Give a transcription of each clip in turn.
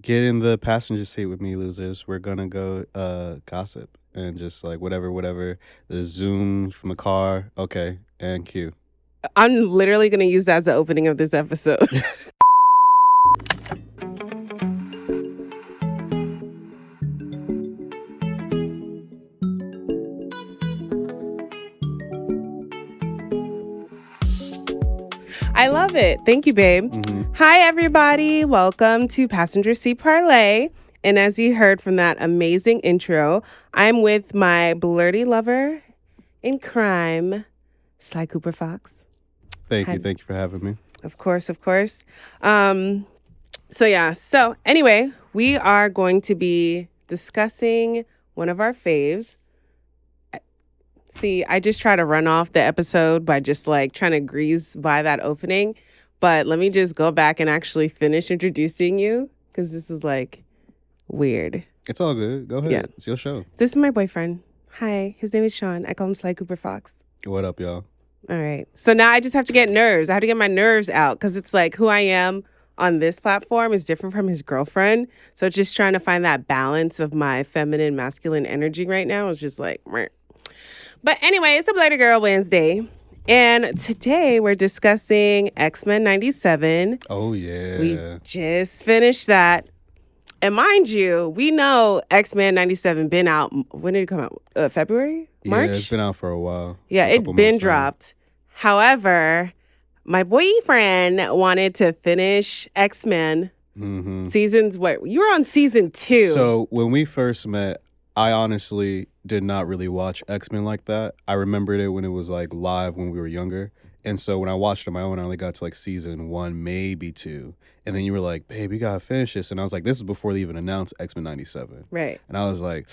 Get in the passenger seat with me, losers. We're gonna go gossip and just like whatever. The zoom from the car. Okay, and cue. I'm literally going to use that as the opening of this episode. I love it. Thank you, babe. Mm-hmm. Hi, everybody. Welcome to Passenger Seat Parlay. And as you heard from that amazing intro, I'm with my Blerdy lover in crime, Sly Cooper Fox. Thank you for having me. Of course. So anyway, we are going to be discussing one of our faves. See, I just try to run off the episode by just like trying to grease by that opening. But let me just go back and actually finish introducing you because this is like weird. It's all good. Go ahead. Yeah. It's your show. This is my boyfriend. Hi, his name is Sean. I call him Sly Cooper Fox. What up, y'all? All right. So now I just have to get nerves. I have to get my nerves out because it's like who I am on this platform is different from his girlfriend. So just trying to find that balance of my feminine, masculine energy right now is just like, meh. But anyway, it's a Blerdy Girl Wednesday. And today we're discussing X-Men 97. Oh, yeah. We just finished that. And mind you, we know X-Men 97 been out. When did it come out? February? March? Yeah, it's been out for a while. Yeah, it's been dropped. However, my boyfriend wanted to finish X-Men seasons. What? You were on season 2. So when we first met, I honestly did not really watch X-Men like that. I remembered it when it was like live when we were younger. And so when I watched it on my own, I only got to like season 1, maybe 2. And then you were like, babe, you gotta finish this. And I was like, this is before they even announced X-Men 97. Right. And I was like,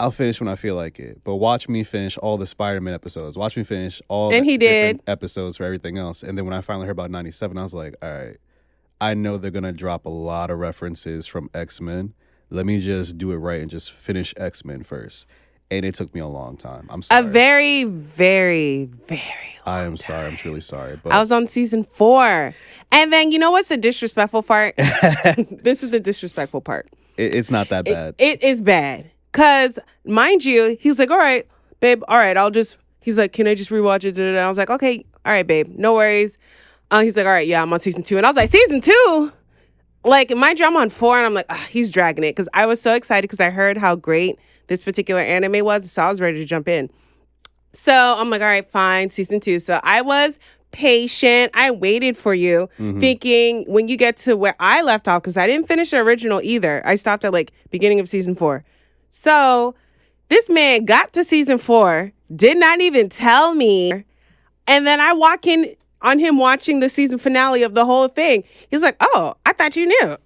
I'll finish when I feel like it. But watch me finish all the Spider-Man episodes. Watch me finish all and the he did. episodes for everything else. And then when I finally heard about 97, I was like, all right, I know they're gonna drop a lot of references from X-Men. Let me just do it right and just finish X-Men first. And it took me a long time. I'm sorry. A very, very, very long I am time. sorry. I'm truly sorry. But I was on season 4. And then, you know what's the disrespectful part? This is the disrespectful part. It's not that bad. It is bad. Because, mind you, he was like, all right, babe, all right, he's like, can I just rewatch it? And I was like, okay, all right, babe, no worries. He's like, all right, yeah, I'm on season 2. And I was like, season 2? Like, mind you, I'm on 4, and I'm like, he's dragging it. Because I was so excited because I heard how great this particular anime was, so I was ready to jump in. So I'm like, all right, fine, season 2. So I was patient. I waited for you, thinking when you get to where I left off, because I didn't finish the original either. I stopped at like beginning of season 4. So this man got to season 4, did not even tell me, and then I walk in on him watching the season finale of the whole thing. He was like, oh, I thought you knew.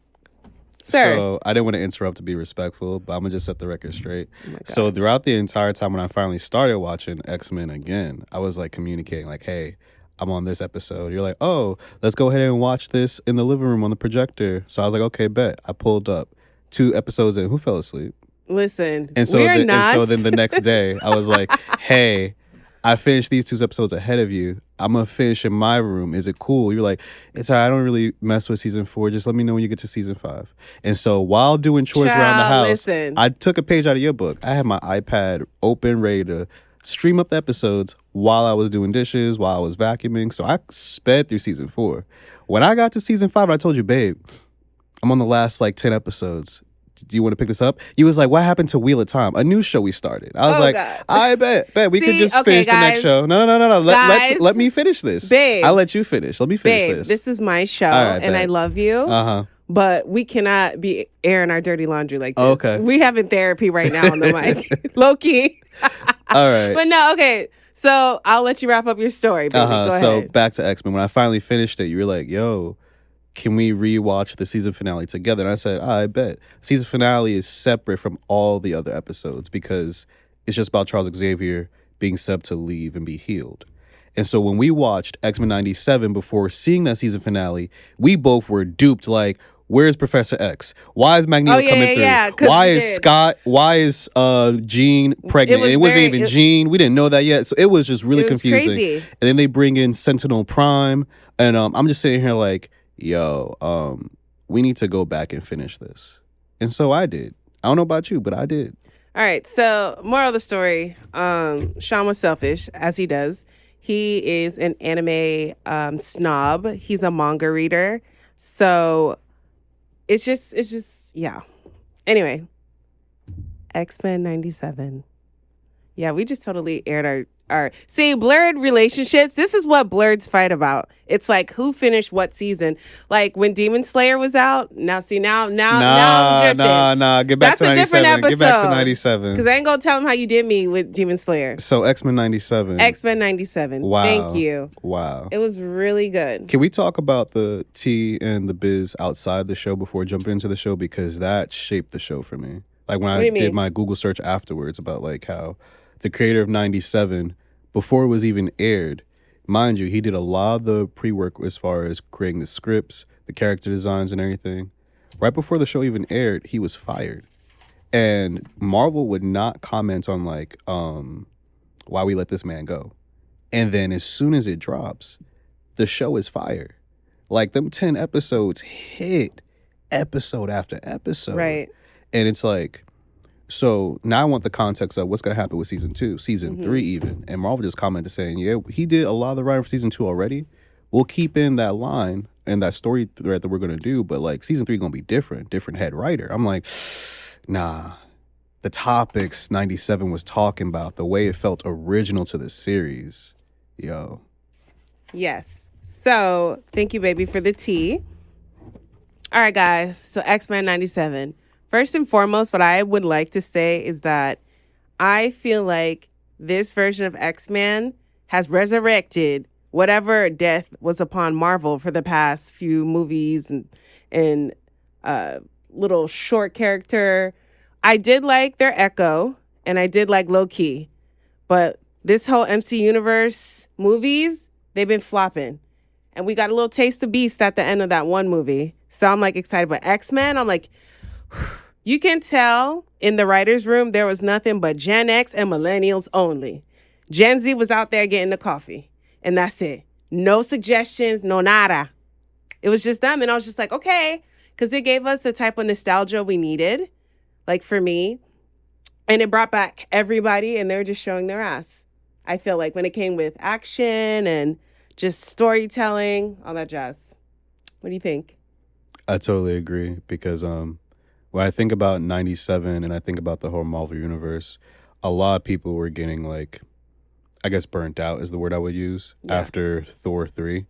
Sir. So I didn't want to interrupt to be respectful, but I'm going to just set the record straight. Oh so throughout the entire time when I finally started watching X-Men again, I was like communicating like, hey, I'm on this episode. You're like, oh, let's go ahead and watch this in the living room on the projector. So I was like, okay, bet. I pulled up 2 episodes in. Who fell asleep? Listen, and so we're not. And so then the next day, I was like, hey, I finished these 2 episodes ahead of you. I'm going to finish in my room. Is it cool? You're like, it's all right. I don't really mess with season 4. Just let me know when you get to season 5. And so while doing chores around the house, I took a page out of your book. I had my iPad open, ready to stream up the episodes while I was doing dishes, while I was vacuuming. So I sped through season 4. When I got to season 5, I told you, babe, I'm on the last like 10 episodes. Do you want to pick this up? You was like, what happened to Wheel of Time? A new show we started. I was like, God. I bet we could just finish the next show. No. Let me finish this. Babe. I'll let you finish. Let me finish this. This is my show, right, and I love you. But we cannot be airing our dirty laundry like this. Okay. We having therapy right now on the mic. Low key. All right. But no, okay. So I'll let you wrap up your story, baby. Go ahead. So back to X-Men. When I finally finished it, you were like, yo, can we rewatch the season finale together? And I said, I bet. Season finale is separate from all the other episodes because it's just about Charles Xavier being set up to leave and be healed. And so when we watched X-Men 97 before seeing that season finale, we both were duped like, where's Professor X? Why is Magneto coming through? Why is Scott? Why is Jean pregnant? It wasn't even Jean. We didn't know that yet. So it was just really confusing. Crazy. And then they bring in Sentinel Prime. And I'm just sitting here like, yo, we need to go back and finish this. And so I did. I don't know about you, but I did. All right. So, moral of the story: Sean was selfish, as he does. He is an anime snob. He's a manga reader. So it's just yeah. Anyway, X-Men 97. Yeah, we just totally aired our see, blurred relationships. This is what blurreds fight about. It's like who finished what season. Like when Demon Slayer was out. Now I'm drifting. Get back That's to 97. a different episode. Get back to 97. Because I ain't gonna tell him how you did me with Demon Slayer. So X-Men 97. X-Men 97. Wow. Thank you. Wow. It was really good. Can we talk about the tea and the biz outside the show before jumping into the show? Because that shaped the show for me. Like when I did my Google search afterwards about like how the creator of 97, before it was even aired, mind you, he did a lot of the pre-work as far as creating the scripts, the character designs and everything. Right before the show even aired, he was fired. And Marvel would not comment on like why we let this man go. And then as soon as it drops, the show is fire. Like them 10 episodes hit episode after episode. Right. And it's like, so now I want the context of what's going to happen with season 2, season 3 even. And Marvel just commented saying, yeah, he did a lot of the writing for season 2 already. We'll keep in that line and that story thread that we're going to do. But like season 3 going to be different head writer. I'm like, nah. The topics 97 was talking about, the way it felt original to the series. Yo. Yes. So thank you, baby, for the tea. All right, guys. So X-Men 97. First and foremost, what I would like to say is that I feel like this version of X-Men has resurrected whatever death was upon Marvel for the past few movies and little short character. I did like their Echo, and I did like Low-Key. But this whole MC Universe movies, they've been flopping. And we got a little taste of Beast at the end of that one movie. So I'm like excited. But X-Men, I'm like... You can tell in the writer's room there was nothing but Gen X and millennials only. Gen Z was out there getting the coffee. And that's it. No suggestions, no nada. It was just them. And I was just like, okay. Because it gave us the type of nostalgia we needed. Like for me. And it brought back everybody. And they were just showing their ass. I feel like when it came with action and just storytelling, all that jazz. What do you think? I totally agree. Because when I think about 97 and I think about the whole Marvel universe, a lot of people were getting like, I guess burnt out is the word I would use, after Thor 3.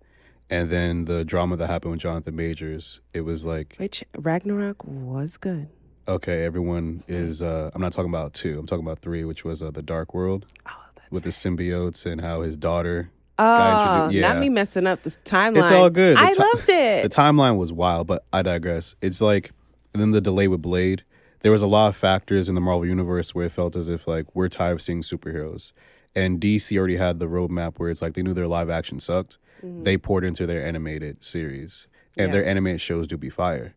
And then the drama that happened with Jonathan Majors, it was like... Which Ragnarok was good. Okay, everyone is... I'm not talking about 2. I'm talking about 3, which was The Dark World. Oh, that's with the symbiotes and how his daughter... Oh, not me messing up this timeline. It's all good. I loved it. The timeline was wild, but I digress. It's like... And then the delay with Blade, there was a lot of factors in the Marvel universe where it felt as if like we're tired of seeing superheroes. And DC already had the roadmap where it's like they knew their live action sucked. Mm-hmm. They poured into their animated series. And their animated shows do be fire.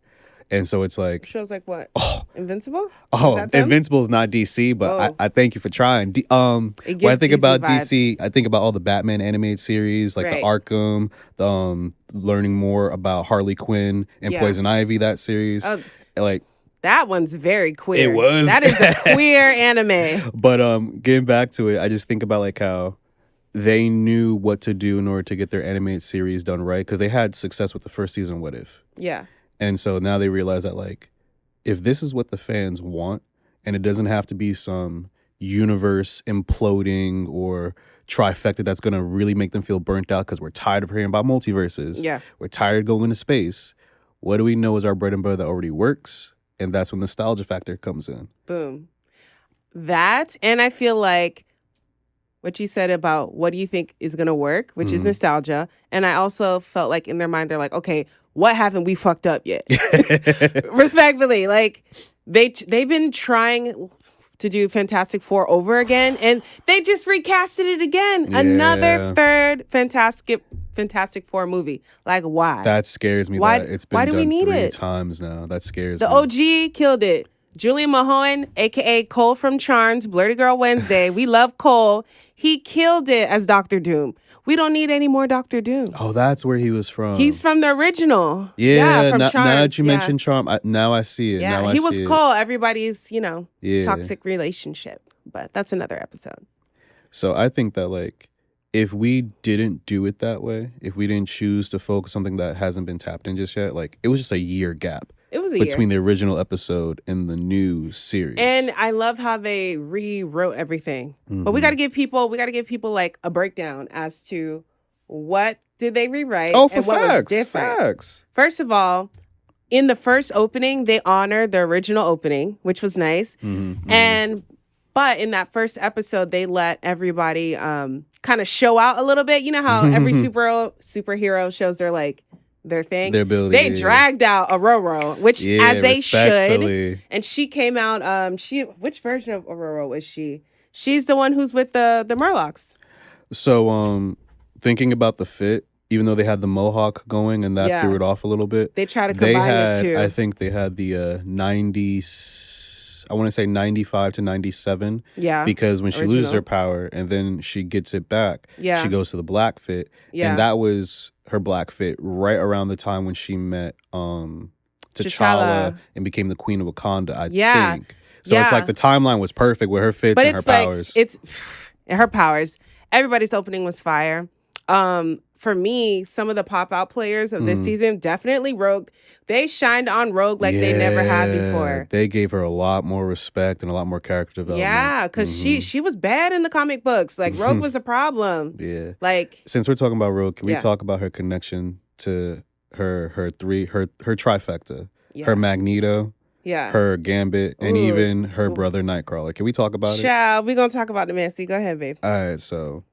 And so it's like... Shows like what? Invincible? Invincible is not DC, but I thank you for trying. When I think about DC, I think about all the Batman animated series, like the Arkham, the learning more about Harley Quinn and Poison Ivy, that series. Like that one's very queer. It was. That is a queer anime. But getting back to it, I just think about like how they knew what to do in order to get their animated series done right, because they had success with the first season What If. Yeah. And so now they realize that like if this is what the fans want, and it doesn't have to be some universe imploding or trifecta that's going to really make them feel burnt out because we're tired of hearing about multiverses. Yeah. We're tired of going into space. What do we know is our bread and butter that already works? And that's when the nostalgia factor comes in. Boom. That, and I feel like what you said about what do you think is going to work, which is nostalgia. And I also felt like in their mind, they're like, okay, what haven't we fucked up yet? Respectfully. Like, they've been trying to do Fantastic Four over again, and they just recasted it again. Yeah. Another third Fantastic Four movie. Like, why? That scares me. Why, that it's been done 3 times now. That scares me. The OG killed it. Julian Mahoen, a.k.a. Cole from Charms, Blerdy Girl Wednesday. We love Cole. He killed it as Dr. Doom. We don't need any more Dr. Doom. Oh, that's where he was from. He's from the original. Yeah, from now Charmed. that you mentioned Charm, now I see it. Yeah, now he I was see cool. Everybody's, Yeah. toxic relationship. But that's another episode. So I think that like if we didn't do it that way, if we didn't choose to focus on something that hasn't been tapped in just yet, like it was just a year gap. It was a between year. the original episode and the new series. And I love how they rewrote everything. Mm-hmm. But we got to give people like a breakdown as to what did they rewrite Oh, for and what was facts. different. Facts. First of all, in the first opening, they honored the original opening, which was nice. But in that first episode, they let everybody kind of show out a little bit. You know how every superhero shows their thing. Their ability. They dragged out Aurora, which as they respectfully. should. And she came out. Which version of Aurora was she? She's the one who's with the Murlocs. So thinking about the fit, even though they had the mohawk going and that threw it off a little bit. They try to combine it too. I think they had the 90s. I want to say 95 to 97. Yeah. Because when she loses her power and then she gets it back, she goes to the black fit. Yeah. And that was her black fit right around the time when she met T'Challa and became the Queen of Wakanda, I think. So it's like the timeline was perfect with her fits and her powers. It's her powers. Everybody's opening was fire. For me, some of the pop-out players of this season, definitely Rogue. They shined on Rogue like they never had before. They gave her a lot more respect and a lot more character development. Yeah, because she was bad in the comic books. Like, Rogue was a problem. Yeah. Like, since we're talking about Rogue, can we talk about her connection to her trifecta? Yeah. Her Magneto, her Gambit, and Ooh. even her brother Nightcrawler. Can we talk about it? Child, we're going to talk about the Nancy. Go ahead, babe. All right, so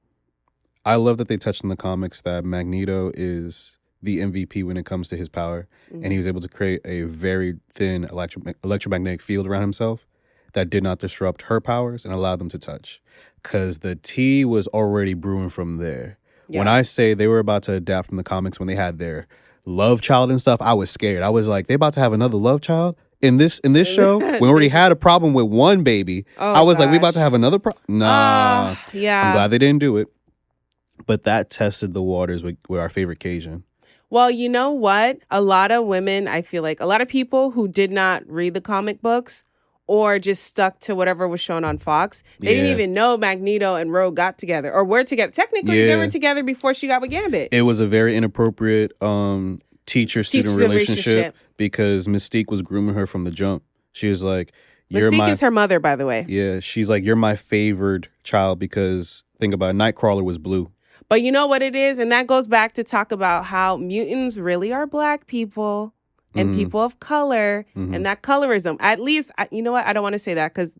I love that they touched in the comics that Magneto is the MVP when it comes to his power. And he was able to create a very thin electromagnetic field around himself that did not disrupt her powers and allow them to touch. Because the tea was already brewing from there. Yeah. When I say they were about to adapt from the comics when they had their love child and stuff, I was scared. I was like, they about to have another love child? In this show, we already had a problem with one baby. I was like, we about to have another problem? Nah. Yeah. I'm glad they didn't do it. But that tested the waters with our favorite Cajun. Well, you know what? A lot of women, I feel like, a lot of people who did not read the comic books or just stuck to whatever was shown on Fox, they didn't even know Magneto and Rogue got together or were together. Technically, they were together before she got with Gambit. It was a very inappropriate teacher-student relationship because Mystique was grooming her from the jump. She was like, Mystique is her mother, by the way. Yeah, she's like, you're my favored child because, think about it, Nightcrawler was blue. But you know what it is? And that goes back to talk about how mutants really are black people and people of color and that colorism. At least, you know what? I don't want to say that because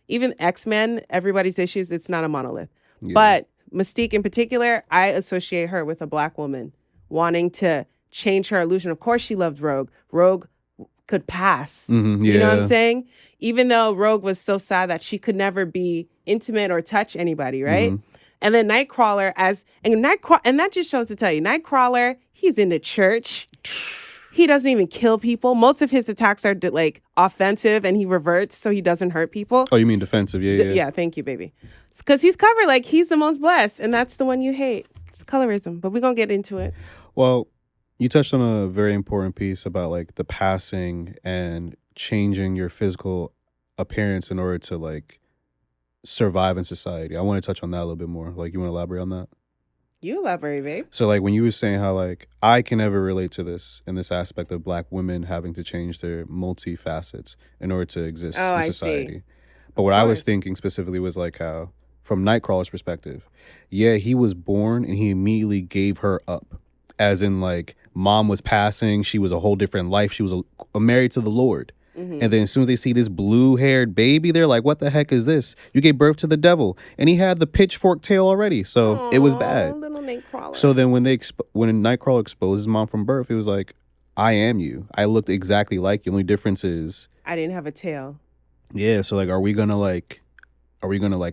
even X-Men, everybody's issues, it's not a monolith. Yeah. But Mystique in particular, I associate her with a black woman wanting to change her illusion. Of course, she loved Rogue. Rogue could pass. You know what I'm saying? Even though Rogue was so sad that she could never be intimate or touch anybody, right? And then Nightcrawler and that just shows to tell you, Nightcrawler, he's in the church. He doesn't even kill people. Most of his attacks are like offensive and he reverts so he doesn't hurt people. Oh, you mean defensive? Yeah. Yeah, thank you, baby. Because he's covered like he's the most blessed and that's the one you hate. It's colorism, but we're going to get into it. Well, you touched on a very important piece about like the passing and changing your physical appearance in order to like survive in society. I want to touch on that a little bit more. Like, you want to elaborate on that? You elaborate, babe. So like when you were saying how like I can never relate to this in this aspect of black women having to change their multifacets in order to exist in society. But what I was thinking specifically was like how from Nightcrawler's perspective, he was born and he immediately gave her up. As in like mom was passing, she was a whole different life. She was married to the Lord. And then as soon as they see this blue-haired baby, they're like, what the heck is this? You gave birth to the devil. And he had the pitchfork tail already. So it was bad. Little Nightcrawler. So then when Nightcrawler exposed his mom from birth, it was like, I am you. I looked exactly like you. The only difference is I didn't have a tail. Yeah. So like, are we gonna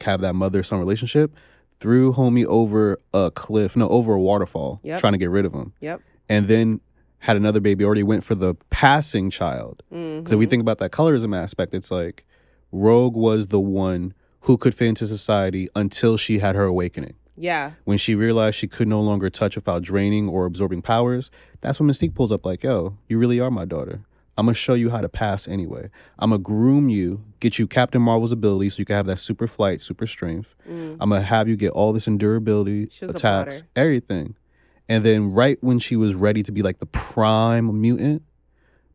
have that mother-son relationship? Threw homie over over a waterfall, trying to get rid of him. Yep. And then had another baby, already went for the passing child. Because if we think about that colorism aspect, it's like Rogue was the one who could fit into society until she had her awakening. Yeah. When she realized she could no longer touch without draining or absorbing powers, that's when Mystique pulls up like, yo, you really are my daughter. I'm going to show you how to pass anyway. I'm going to groom you, get you Captain Marvel's ability so you can have that super flight, super strength. I'm going to have you get all this endurability, attacks, everything. And then right when she was ready to be like the prime mutant,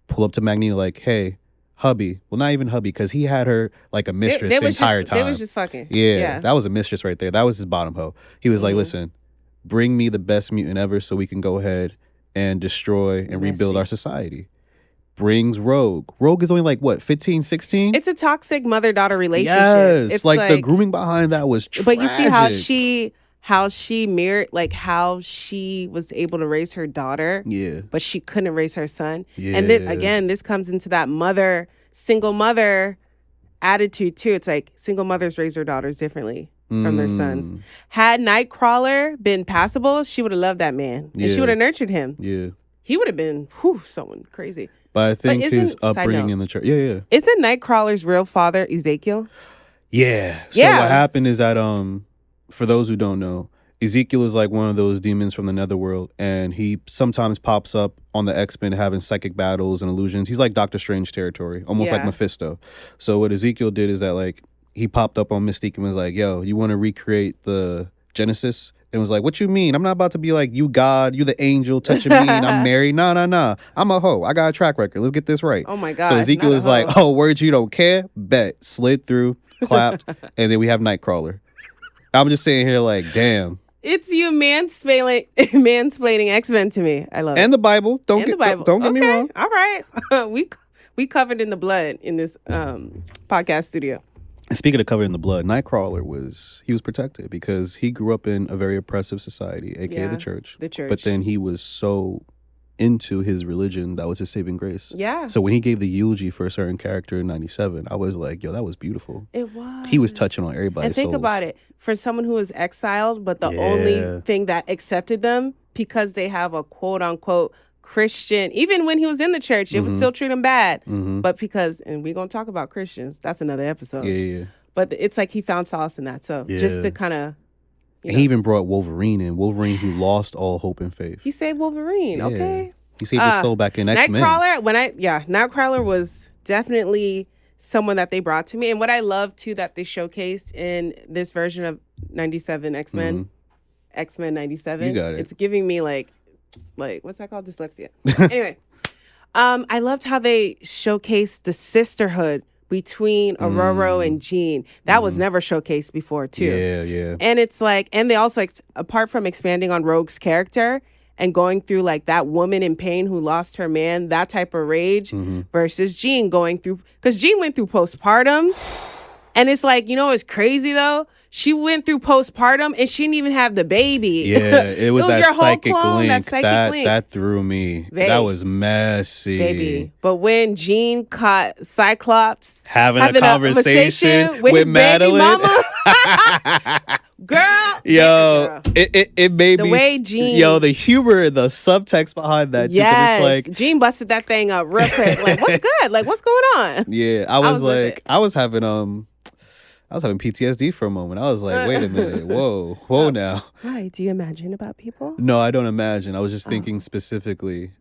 pull up to Magneto like, hey, hubby. Well, not even hubby, because he had her like a mistress the entire time. They was just fucking. Yeah, that was a mistress right there. That was his bottom hoe. He was like, listen, bring me the best mutant ever so we can go ahead and destroy and rebuild our society. Brings Rogue. Rogue is only like, what, 15, 16? It's a toxic mother-daughter relationship. Yes, it's like the grooming behind that was tragic. But you see how she mirrored, like how she was able to raise her daughter. Yeah. But she couldn't raise her son. Yeah. And then again, this comes into that single mother attitude too. It's like single mothers raise their daughters differently from their sons. Had Nightcrawler been passable, she would have loved that man. And she would have nurtured him. Yeah. He would have been someone crazy. But I think his upbringing in the church. Yeah. Isn't Nightcrawler's real father Ezekiel? Yeah. So what happened is that for those who don't know, Ezekiel is like one of those demons from the netherworld, and he sometimes pops up on the X-Men having psychic battles and illusions. He's like Doctor Strange territory, almost like Mephisto. So what Ezekiel did is that like he popped up on Mystique and was like, yo, you want to recreate the Genesis? And was like, what you mean? I'm not about to be like, you God, you the angel touching me and I'm married. Nah. I'm a hoe. I got a track record. Let's get this right. Oh my God. So Ezekiel is like, oh, words you don't care? Bet. Slid through, clapped, and then we have Nightcrawler. I'm just sitting here like, damn. It's you mansplaining X-Men to me. I love it. And the Bible. Don't get me wrong. All right. we covered in the blood in this podcast studio. Speaking of covered in the blood, Nightcrawler was protected because he grew up in a very oppressive society, aka the church. The church. But then he was so into his religion that was his saving grace. Yeah. So when he gave the eulogy for a certain character in 97, I was like, yo, that was beautiful. It was. He was touching on everybody's souls. And think about it. For someone who was exiled, but the only thing that accepted them because they have a quote unquote Christian, even when he was in the church, it would still treat him bad. But because, and we're going to talk about Christians, that's another episode. Yeah. But it's like he found solace in that. So just to kind of. He even brought Wolverine in. Wolverine who lost all hope and faith. He saved Wolverine. Okay. He saved his soul back in X-Men. Nightcrawler was definitely someone that they brought to me. And what I love too that they showcased in this version of 97 X-Men, X-Men 97. You got it. It's giving me like what's that called? Dyslexia. Anyway, I loved how they showcased the sisterhood between Aurora and Jean. That was never showcased before too. Yeah. And it's like, and they also, apart from expanding on Rogue's character and going through like that woman in pain who lost her man, that type of rage versus Jean going through, because Jean went through postpartum. And it's like, it's crazy though. She went through postpartum and she didn't even have the baby. Yeah, it was that psychic link. That that threw me. That was messy. Baby. But when Jean caught Cyclops having a conversation with his Madeline. baby mama. Girl. Yo, it made me. The way Jean. Yo, the humor, the subtext behind that too. Yes. It's like, Jean busted that thing up real quick. Like, what's good? Like, what's going on? Yeah, I was having PTSD for a moment. I was like, wait a minute. Whoa now. Why? Do you imagine about people? No, I don't imagine. I was just thinking specifically,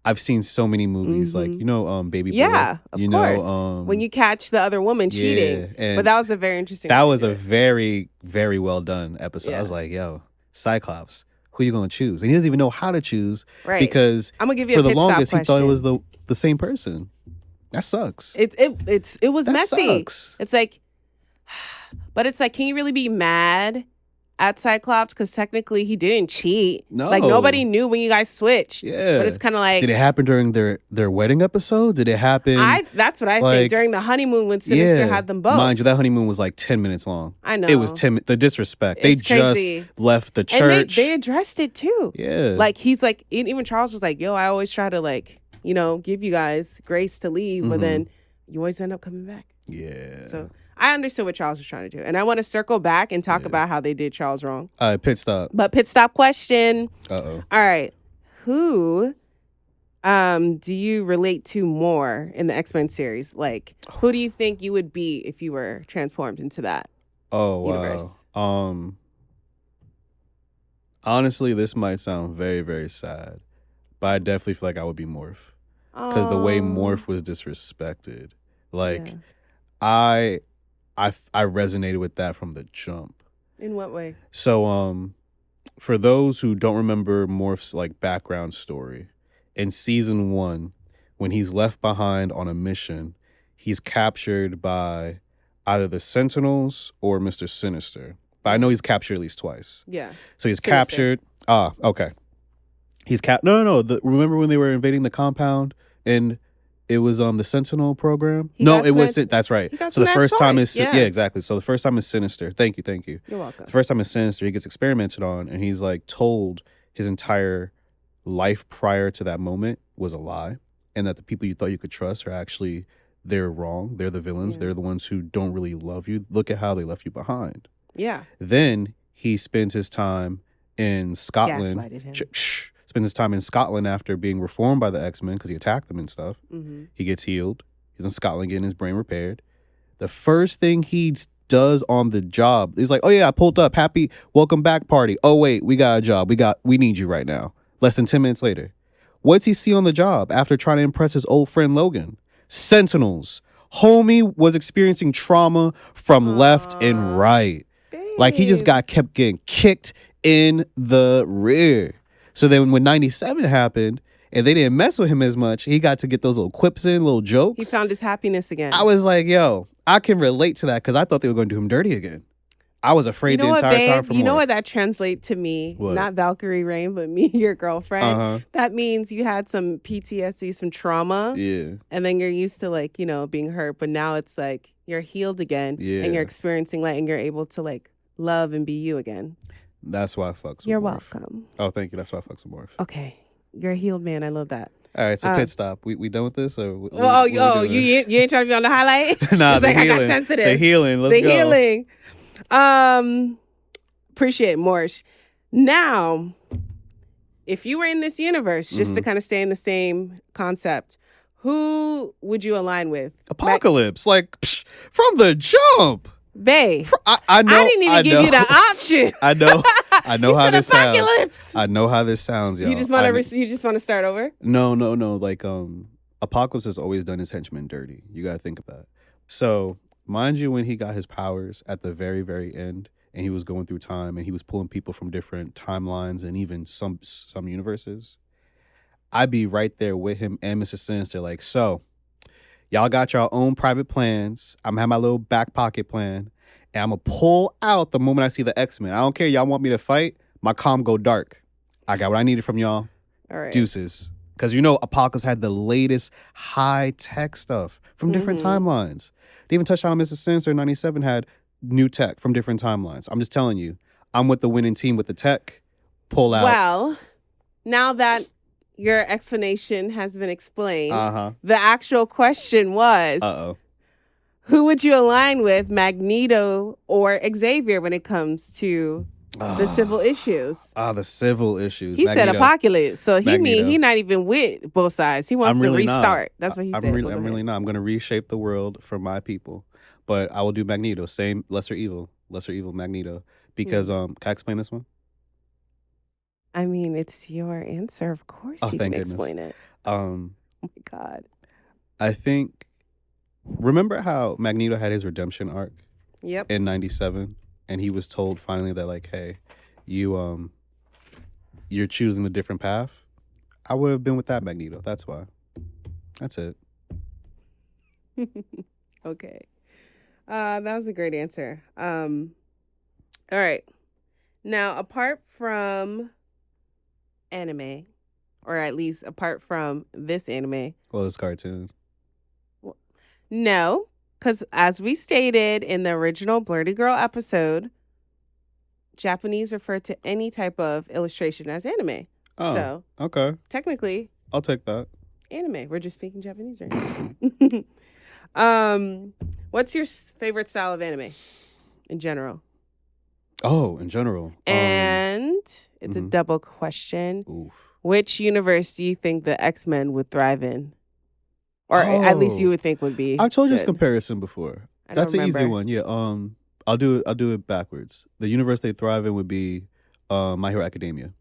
I've seen so many movies like, Baby Boy. Yeah, of course. When you catch the other woman cheating. But that was a very interesting That was a very, very well done episode. I was like, yo, Cyclops, who you going to choose? And he doesn't even know how to choose. Right. Because I'm gonna give you for a the pit stop longest, question. he thought it was the same person. That sucks. It was that messy. Sucks. It's like, but it's like, can you really be mad at Cyclops? Because technically he didn't cheat. No. Like nobody knew when you guys switched. Yeah. But it's kind of like. Did it happen during their wedding episode? Did it happen? That's what I think. During the honeymoon when Sinister had them both. Mind you, that honeymoon was like 10 minutes long. I know. It was 10 the disrespect. It's they crazy. Just left the church. And they addressed it too. Yeah. Like he's like, even Charles was like, yo, I always try to like, give you guys grace to leave. But then you always end up coming back. Yeah. So I understood what Charles was trying to do. And I want to circle back and talk about how they did Charles wrong. All right, pit stop. But pit stop question. Uh-oh. All right. Who do you relate to more in the X-Men series? Like, who do you think you would be if you were transformed into that? Oh universe. wow. Honestly, this might sound very, very sad, but I definitely feel like I would be Morph because the way Morph was disrespected, like Yeah. I resonated with that from the jump. In what way? So for those who don't remember Morph's like background story, in season 1, when he's left behind on a mission, he's captured by either the Sentinels or Mr. Sinister. But I know he's captured at least twice. Yeah. So he's Sinister. captured. Okay. He's no. Remember when they were invading the compound and it was the Sentinel program? No, it was. That's right. So the first time is yeah, exactly. So the first time is Sinister. Thank you. You're welcome. The first time is Sinister. He gets experimented on, and he's like told his entire life prior to that moment was a lie, and that the people you thought you could trust are actually they're wrong. They're the villains. Yeah. They're the ones who don't really love you. Look at how they left you behind. Yeah. Then he spends his time in Scotland. Gaslighted him. Spends his time in Scotland after being reformed by the X-Men because he attacked them and stuff. Mm-hmm. He gets healed. He's in Scotland getting his brain repaired. The first thing he does on the job, he's like, oh yeah, I pulled up. Happy welcome back party. Oh wait, we got a job. We need you right now. Less than 10 minutes later. What's he see on the job after trying to impress his old friend Logan? Sentinels. Homie was experiencing trauma from left and right. Like he just kept getting kicked in the rear. So then when 97 happened and they didn't mess with him as much, he got to get those little quips in, little jokes. He found his happiness again. I was like, yo, I can relate to that because I thought they were going to do him dirty again. I was afraid the entire time from You know what that translates to me? What? Not Valkyrie Rain, but me, your girlfriend. Uh-huh. That means you had some PTSD, some trauma. Yeah. And then you're used to like, being hurt. But now it's like you're healed again. Yeah. And you're experiencing light and you're able to like love and be you again. That's why I fucks with You're Morph. welcome. Oh, thank you. That's why I fucks with Morph. Okay. You're a healed man. I love that. All right, so pit stop. We done with this? Or you ain't trying to be on the highlight? Nah, the like, healing. I got sensitive. The healing. Let's go. The healing. Appreciate Morsh. Now, if you were in this universe, just to kind of stay in the same concept, who would you align with? Apocalypse. From the jump. Bae. I know. I didn't even give you the option. I know how this Apocalypse. sounds. I know how this sounds, y'all. You just want to start over? No. Like Apocalypse has always done his henchmen dirty. You gotta think of that. So mind you, when he got his powers at the very, very end, and he was going through time, and he was pulling people from different timelines and even some universes, I'd be right there with him and Mr. Sinister. Like, so y'all got your own private plans. I'm gonna have my little back pocket plan. And I'm going to pull out the moment I see the X-Men. I don't care. Y'all want me to fight? My comm go dark. I got what I needed from y'all. All right. Deuces. Because Apocalypse had the latest high-tech stuff from different timelines. They even touched on Mr. Sinister in 97 had new tech from different timelines. I'm just telling you. I'm with the winning team with the tech. Pull out. Well, now that your explanation has been explained, the actual question was... who would you align with, Magneto or Xavier, when it comes to the civil issues? The civil issues. He said Apocalypse, so he not even with both sides. He wants to restart. That's what he said. I'm really not. I'm going to reshape the world for my people, but I will do Magneto. Same lesser evil Magneto. Because can I explain this one? I mean, it's your answer. Of course, you can explain it. Oh my God. I think. Remember how Magneto had his redemption arc? Yep. In 97, and he was told finally that like, hey, you're choosing a different path. I would have been with that Magneto. That's why. That's it. Okay. That was a great answer. All right. Now, apart from anime, or at least apart from this anime. Well, this cartoon. No, because as we stated in the original Blerdy Girl episode, Japanese refer to any type of illustration as anime. Oh, so, okay. Technically, I'll take that. Anime. We're just speaking Japanese right now. What's your favorite style of anime in general? Oh, in general. And it's a double question. Oof. Which universe do you think the X-Men would thrive in? Or at least you would think would be. I've told you this good. comparison before. That's an easy one. Yeah. I'll do it backwards. The universe they thrive in would be My Hero Academia.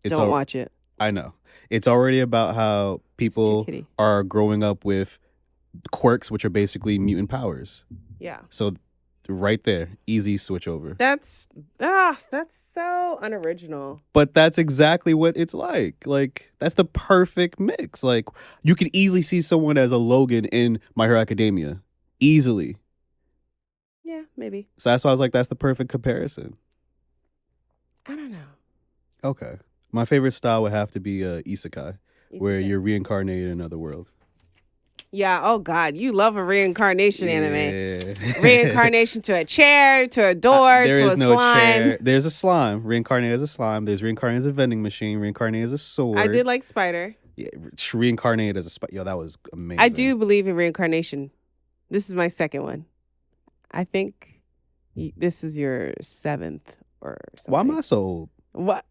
Don't watch it. I know. It's already about how people are growing up with quirks, which are basically mutant powers. Yeah. So right there, easy switch over. That's so unoriginal. But that's exactly what it's like. Like, that's the perfect mix. Like, you could easily see someone as a Logan in My Hero Academia. Easily. Yeah, maybe. So that's why I was like, that's the perfect comparison. I don't know. Okay. My favorite style would have to be isekai, where you're reincarnated in another world. Yeah, oh God, you love a reincarnation anime. Reincarnation to a chair, to a door, to a slime. Chair. There's a slime, reincarnated as a slime. There's reincarnated as a vending machine, reincarnated as a sword. I did like Spider. Yeah, reincarnated as a spider. Yo, that was amazing. I do believe in reincarnation. This is my second one. I think this is your 7th or something. Why am I so old? What?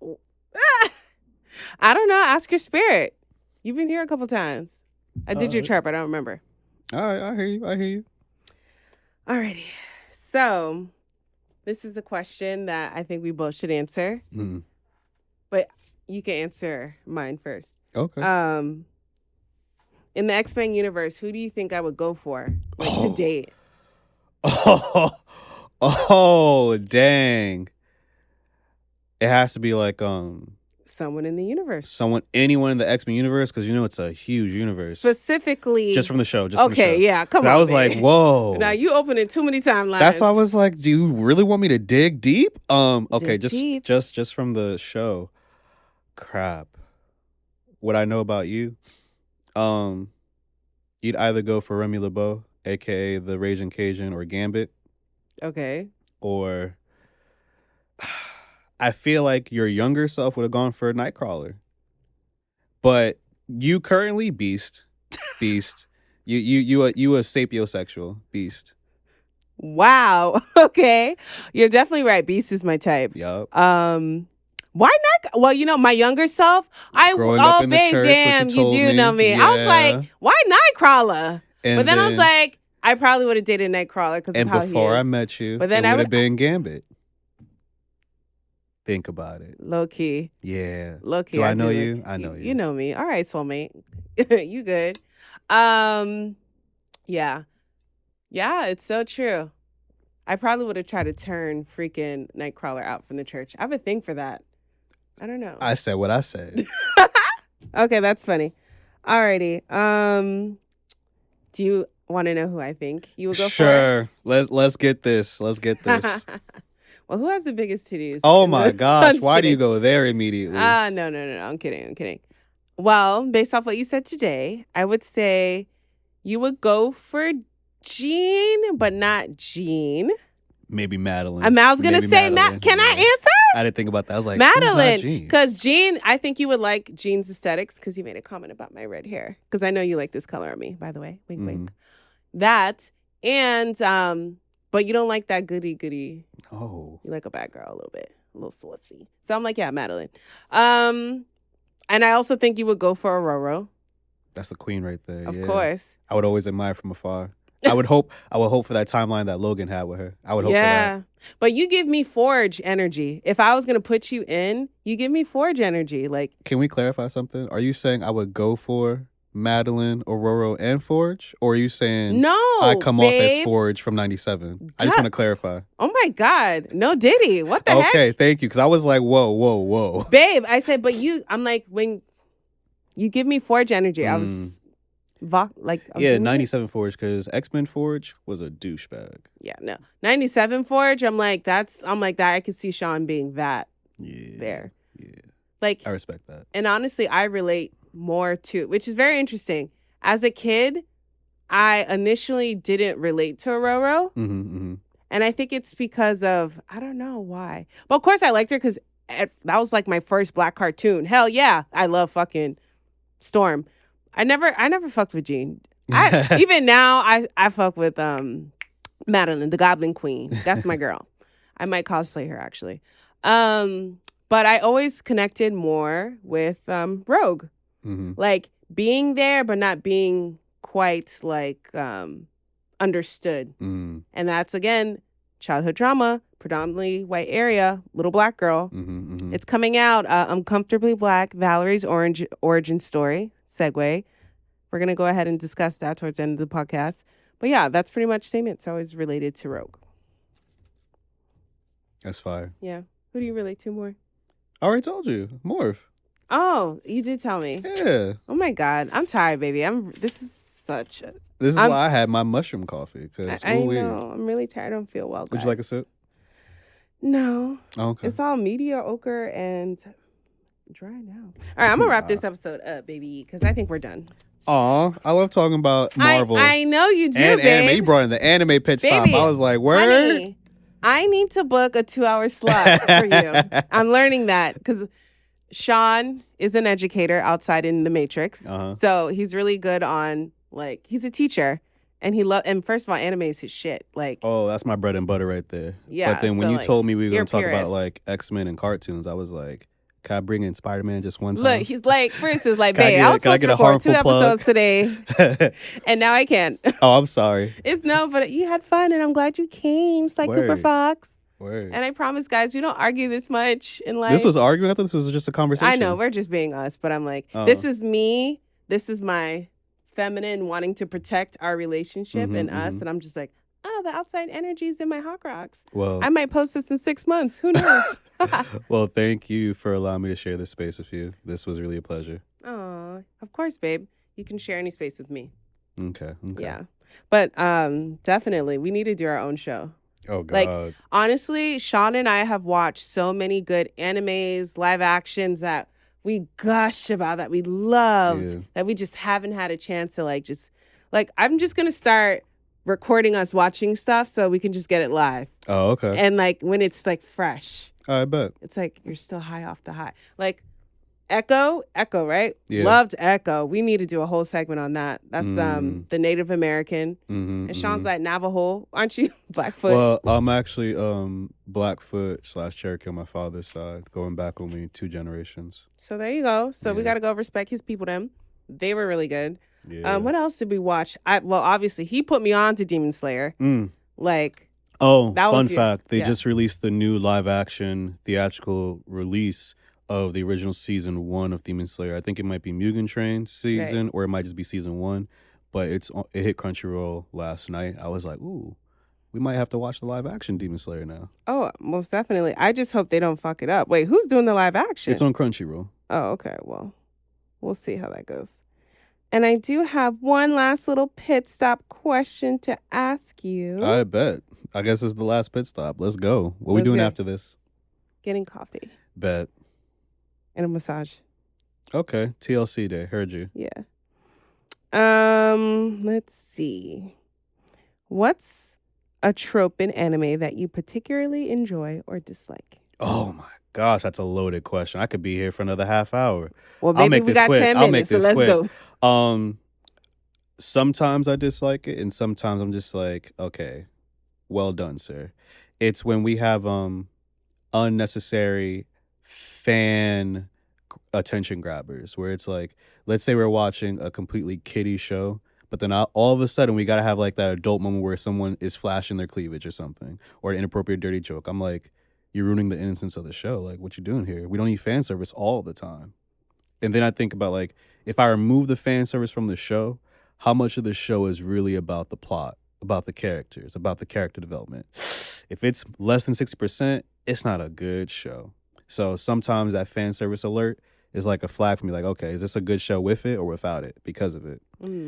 I don't know. Ask your spirit. You've been here a couple times. I did your chart, but I don't remember. All right, I hear you. Alrighty. So, this is a question that I think we both should answer. Mm. But you can answer mine first. Okay. In the X-Men universe, who do you think I would go for to date? Oh, dang. It has to be like someone in the universe. Anyone in the X-Men universe, because it's a huge universe. Specifically, just from the show. Yeah, come on. I was like, whoa. Now you opening too many timelines. That's why I was like, do you really want me to dig deep? Okay, dig deep. just from the show. Crap. What I know about you, you'd either go for Remy LeBeau, aka the Raging Cajun, or Gambit. Okay. Or I feel like your younger self would have gone for Nightcrawler. But you currently Beast. you a sapiosexual Beast. Wow. Okay. You're definitely right. Beast is my type. Yup. Why not? Well, my younger self, Growing up in the church, damn, you do know me. Yeah. I was like, why Nightcrawler? But then I was like, I probably would have dated Nightcrawler because of how he is. And before I met you, but then it would have been Gambit. Think about it. Low key. Yeah. Low key. Do I know you? I know you. You know me. All right, soulmate. You good. Yeah. Yeah, it's so true. I probably would have tried to turn freaking Nightcrawler out from the church. I have a thing for that. I don't know. I said what I said. Okay, that's funny. Alrighty. Do you want to know who I think you would go for? Sure. Let's get this. Well, who has the biggest titties? Oh my gosh. Why do you go there immediately? No. I'm kidding. Well, based off what you said today, I would say you would go for Jean, but not Jean. Maybe Madeline. I was going to say Madeline. Can I answer? I didn't think about that. I was like, Madeline. Because Jean, I think you would like Jean's aesthetics because you made a comment about my red hair. Because I know you like this color on me, by the way. Wink, wink. That. And, but you don't like that goody. Oh. You like a bad girl a little bit. A little saucy. So I'm like, yeah, Madeline. And I also think you would go for Aurora. That's the queen right there. Of course. I would always admire from afar. I would hope for that timeline that Logan had with her. I would hope for that. But you give me Forge energy. If I was going to put you in, you give me Forge energy. Like, can we clarify something? Are you saying I would go for Madeline, Aurora, and Forge? Or are you saying I come off as Forge from 97? I just want to clarify. Oh my God. No Diddy. What the heck? Okay, thank you. Because I was like, whoa. Babe, I said, but I'm like, when you give me Forge energy, I was... 97 Forge, because X-Men Forge was a douchebag. Yeah, no. 97 Forge, I'm like that. I could see Sean being that there. Yeah. Like, I respect that. And honestly, I relate more to, which is very interesting. As a kid, I initially didn't relate to Aurora. And I think it's because of, I don't know why. But of course I liked her because that was like my first black cartoon. Hell yeah, I love fucking Storm. I never fucked with Jean. Even now, I fuck with Madeline, the Goblin Queen. That's my girl. I might cosplay her actually. But I always connected more with Rogue, like being there but not being quite like understood. And that's again childhood drama, predominantly white area, little black girl. It's coming out. Uncomfortably Black, Valerie's origin story. Segue. We're going to go ahead and discuss that towards the end of the podcast. But yeah, that's pretty much same. It's always related to Rogue. That's fire. Yeah. Who do you relate to more? I already told you. Morph. Oh, you did tell me. Yeah. Oh my God. I'm tired, baby. This is why I had my mushroom coffee. I know. I'm really tired. I don't feel well, guys. Would you like a sip? No. Oh, okay. It's all mediocre and dry now. All right, I'm going to wrap this episode up, baby, because I think we're done. Aw, I love talking about Marvel. I know you do, and babe. anime. You brought in the anime pit stop. Baby, I was like, word? Honey, I need to book a 2-hour slot for you. I'm learning that because Sean is an educator outside in the Matrix. So he's really good on, like, he's a teacher. And first of all, anime is his shit. Like, oh, that's my bread and butter right there. Yeah. But then when you told me we were going to talk purist. about, like, X-Men and cartoons, I was like, can I bring in Spider-Man just one time? Look, he's like, first is like, Can I babe, get- I was can I supposed to get a record 2 harmful plug? episodes today, and now I can't. Oh, I'm sorry. But you had fun, and I'm glad you came, Sly Cooper Word. Fox. Word. And I promise, guys, we don't argue this much in life. This was arguing? I thought this was just a conversation. I know, we're just being us, but I'm like, Oh. this is me. This is my feminine wanting to protect our relationship and us. And I'm just like, oh, the outside energy's in my hot rocks. Well, I might post this in 6 months. Who knows? well, thank you for allowing me to share this space with you. This was really a pleasure. Oh, of course, babe. You can share any space with me. Okay. Yeah. But definitely, we need to do our own show. Oh, God. Like, honestly, Sean and I have watched so many good animes, live actions that we gush about, that we loved, that we just haven't had a chance to, like, I'm just going to start recording us watching stuff so we can just get it live. Oh, okay. And, like, when it's, like, fresh. I bet. It's like you're still high off the high. Like, Echo, right? Yeah. Loved Echo. We need to do a whole segment on that. That's the Native American. And Sean's like Navajo, aren't you? Blackfoot. Well, I'm actually Blackfoot / Cherokee on my father's side, going back only 2 generations. So there you go. So we got to go respect his people. Them, they were really good. Yeah. What else did we watch? Well, obviously he put me on to Demon Slayer. Like, oh, that fun was fact! They just released the new live action theatrical release of the original season 1 of Demon Slayer. I think it might be Mugen Train season, or it might just be season 1. But it hit Crunchyroll last night. I was like, ooh, we might have to watch the live action Demon Slayer now. Oh, most definitely. I just hope they don't fuck it up. Wait, who's doing the live action? It's on Crunchyroll. Oh, okay. Well, we'll see how that goes. And I do have one last little pit stop question to ask you. I bet. I guess it's the last pit stop. Let's go. What are we doing after this? Getting coffee. Bet. And a massage. Okay. TLC day. Heard you. Yeah. Let's see. What's a trope in anime that you particularly enjoy or dislike? Oh my gosh, that's a loaded question. I could be here for another half hour. Well, baby, we got 10 minutes, so let's go. Sometimes I dislike it, and sometimes I'm just like, okay, well done, sir. It's when we have unnecessary fan attention grabbers, where it's like, let's say we're watching a completely kiddie show, but then all of a sudden we gotta have like that adult moment where someone is flashing their cleavage or something, or an inappropriate dirty joke. I'm like, you're ruining the innocence of the show. Like, what you doing here? We don't need fan service all the time. And then I think about, like, if I remove the fan service from the show, how much of the show is really about the plot, about the characters, about the character development? If it's less than 60%, it's not a good show. So sometimes that fan service alert is like a flag for me, like, okay, is this a good show with it or without it because of it?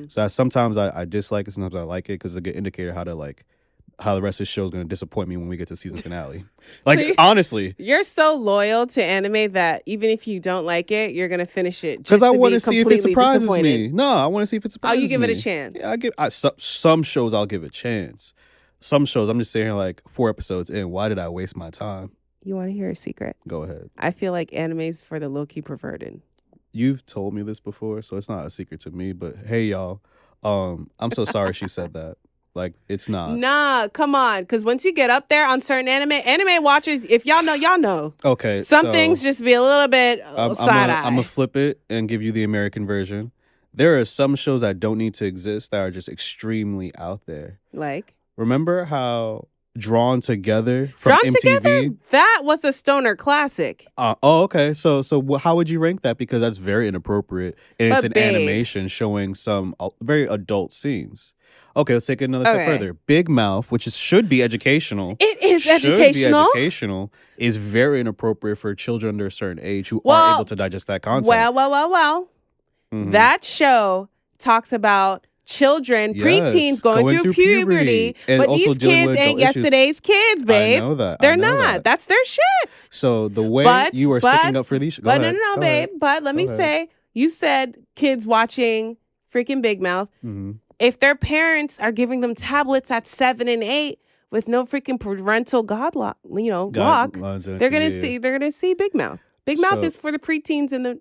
So sometimes I dislike it, sometimes I like it, because it's a good indicator how the rest of the show is going to disappoint me when we get to season finale. Like, so honestly. You're so loyal to anime that even if you don't like it, you're going to finish it. Because I want to see if it surprises me. No, I want to see if it surprises me. Oh, you give it a chance. Yeah, some shows I'll give a chance. Some shows I'm just saying, like, 4 episodes in, why did I waste my time? You want to hear a secret? Go ahead. I feel like anime's for the low-key perverted. You've told me this before, so it's not a secret to me. But hey, y'all, I'm so sorry she said that. Like, it's not. Nah, come on. Because once you get up there on certain anime watchers, if y'all know, y'all know. Okay. Some things just be a little bit side-eye. I'm going to flip it and give you the American version. There are some shows that don't need to exist that are just extremely out there. Like? Remember how drawn together from Drawn MTV. Together? That was a stoner classic. Okay. So how would you rank that? Because that's very inappropriate, and it's But an babe. animation showing some very adult scenes. Okay, let's take it another step Okay. further. Big Mouth, which should be educational. It is should educational. Be educational, is very inappropriate for children under a certain age who Well, aren't able to digest that content. Well. Mhm. That show talks about children, Yes, preteens going through puberty. and But also these dealing kids with ain't adult issues. yesterday's kids, babe. I know that. They're I know not. that. That's their shit. So the way you are sticking up for these... Go But ahead. no, Go babe. ahead. But let me ahead. say, you said kids watching freaking Big Mouth. Mhm. If their parents are giving them tablets at 7 and 8 with no freaking parental lock, Guidelines and- they're gonna yeah. They're gonna see Big Mouth. Big Mouth So- is for the preteens and the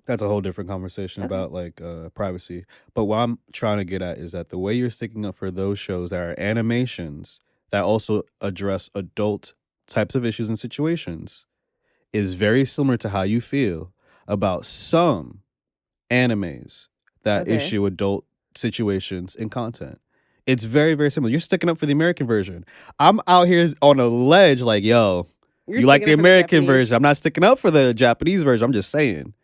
That's a whole different conversation about like privacy. But what I'm trying to get at is that the way you're sticking up for those shows that are animations that also address adult types of issues and situations is very similar to how you feel about some animes that Okay. issue adult situations and content. It's very, very similar. You're sticking up for the American version. I'm out here on a ledge like, yo, you like the sticking up for American Japanese. version. I'm not sticking up for the Japanese version. I'm just saying.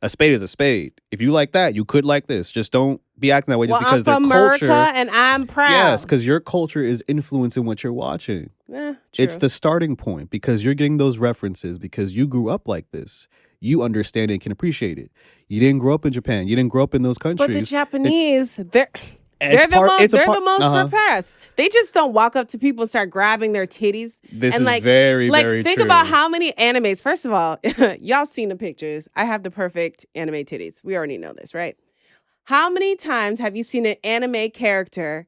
A spade is a spade. If you like that, you could like this. Just don't be acting that way just because I'm from their culture. America and I'm proud. Yes, because your culture is influencing what you're watching. True. It's the starting point because you're getting those references because you grew up like this. You understand it and can appreciate it. You didn't grow up in Japan. You didn't grow up in those countries. But the Japanese, they're It's the most uh-huh. repressed. They just don't walk up to people and start grabbing their titties. This and is very, very think true. about how many animes. First of all, y'all seen the pictures. I have the perfect anime titties. We already know this, right? How many times have you seen an anime character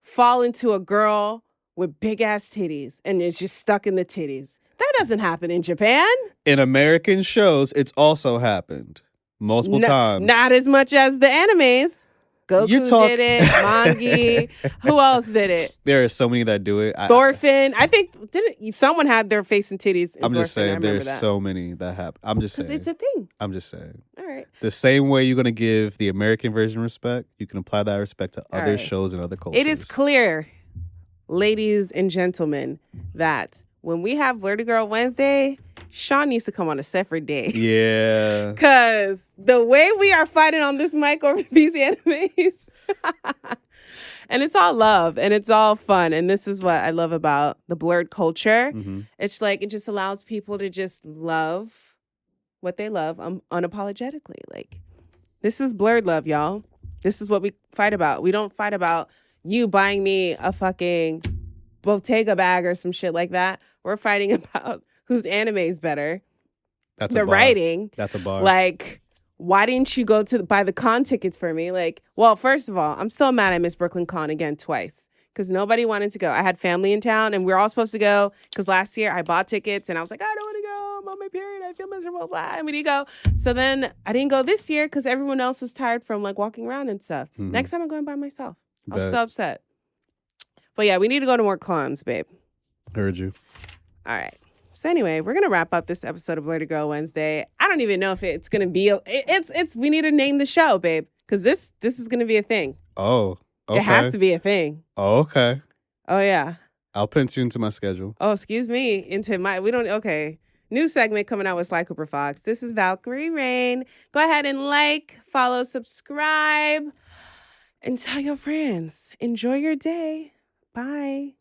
fall into a girl with big ass titties and it's just stuck in the titties? That doesn't happen in Japan. In American shows, it's also happened multiple times. Not as much as the animes. Goku did it. Mangi. Who else did it? There are so many that do it. Thorfinn. I think someone had their face and titties. In I'm just Thorfinn. saying there's so many that happen. I'm just saying. Because it's a thing. I'm just saying. All right. The same way you're going to give the American version respect, you can apply that respect to other right. shows and other cultures. It is clear, ladies and gentlemen, that when we have Blerdy Girl Wednesday, Sean needs to come on a separate day. Yeah. Because the way we are fighting on this mic over these animes, and it's all love and it's all fun. And this is what I love about the blurred culture. Mm-hmm. It's like it just allows people to just love what they love unapologetically. Like, this is blurred love, y'all. This is what we fight about. We don't fight about you buying me a fucking Bottega bag or some shit like that. We're fighting about whose anime is better. That's the a bar. writing. That's a bar. Like, why didn't you go to buy the con tickets for me? Like, well, first of all, I'm still mad I missed Brooklyn Con again twice because nobody wanted to go. I had family in town and we were all supposed to go because last year I bought tickets and I was like, I don't want to go. I'm on my period. I feel miserable. Blah. And we didn't go. So then I didn't go this year because everyone else was tired from like walking around and stuff. Mhm. Next time I'm going by myself. I was Bet. so upset. But yeah, we need to go to more cons, babe. Heard you. All right. So anyway, we're gonna wrap up this episode of Blerdy Girl Wednesday. I don't even know if it's gonna be. It's. We need to name the show, babe, because this is gonna be a thing. Oh, okay. It has to be a thing. Oh, okay. Oh yeah. I'll pencil you into my schedule. Oh, excuse me. We don't. Okay. New segment coming out with Sly Cooper Fox. This is Valkyrie Rain. Go ahead and like, follow, subscribe, and tell your friends. Enjoy your day. Bye.